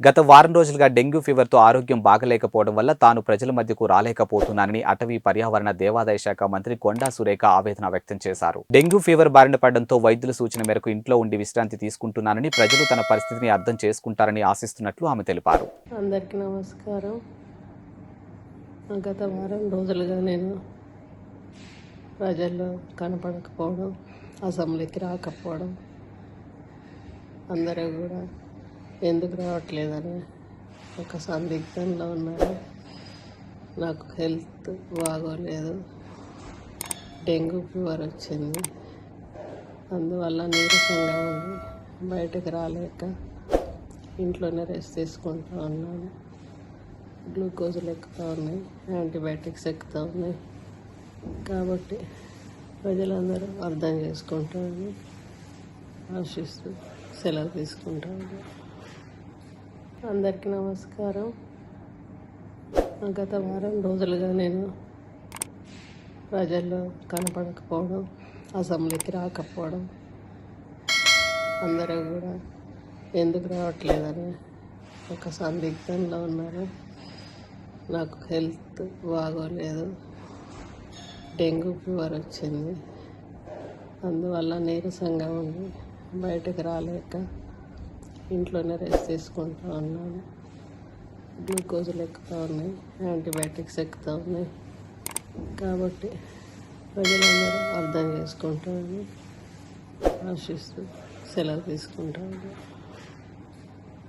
గత వారం రోజులుగా డెంగ్యూ ఫీవర్తో ఆరోగ్యం బాగలేకపోవడం వల్ల తాను ప్రజల మధ్యకు రాలేకపోతున్నానని అటవీ పర్యావరణ దేవాదాయ శాఖ మంత్రి కొండా సురేఖ ఆవేదన వ్యక్తం చేశారు. డెంగ్యూ ఫీవర్ బారిన పడడంతో వైద్యుల సూచన మేరకు ఇంట్లో ఉండి విశ్రాంతి తీసుకుంటున్నానని, ప్రజలు తన పరిస్థితిని అర్థం చేసుకుంటారని ఆశిస్తున్నట్లు ఆమె తెలిపారు. అందరికీ నమస్కారం. గత వారం రోజులుగా నేను ప్రజల్లో కనపడకపోవడం, అసెంబ్లీకి రాకపోవడం, అందరూ కూడా ఎందుకు రావట్లేదని ఒక సందిగ్ధంలో ఉన్నారు. నాకు హెల్త్ బాగోలేదు, డెంగ్యూ ఫీవర్ వచ్చింది, అందువల్ల నీరసంగా ఉంది, బయటకు రాలేక ఇంట్లోనే రెస్ట్ తీసుకుంటూ ఉన్నాను. గ్లూకోజులు ఎక్కుతూ ఉన్నాయి, యాంటీబయాటిక్స్ ఎక్కుతూ ఉన్నాయి. కాబట్టి ప్రజలందరూ అర్థం చేసుకుంటారని ఆశిస్తూ సెలవు తీసుకుంటాను. అందరికీ నమస్కారం. గత వారం రోజులుగా నేను ప్రజల్లో కనపడకపోవడం, అసెంబ్లీకి రాకపోవడం, అందరూ కూడా ఎందుకు రావట్లేదని ఒక సందిగ్ధంలో ఉన్నారు. నాకు హెల్త్ బాగోలేదు, డెంగ్యూ ఫీవర్ వచ్చింది, అందువల్ల నీరసంగా ఉంది, బయటకు రాలేక ఇంట్లోనే రెస్ట్ తీసుకుంటూ ఉన్నాను. గ్లూకోజులు ఎక్కుతూ ఉన్నాయి, యాంటీబయాటిక్స్ ఎక్కుతూ ఉన్నాయి. కాబట్టి ప్రజలందరూ అర్థం చేసుకుంటారని ఆశిస్తూ సెలవు తీసుకుంటాను.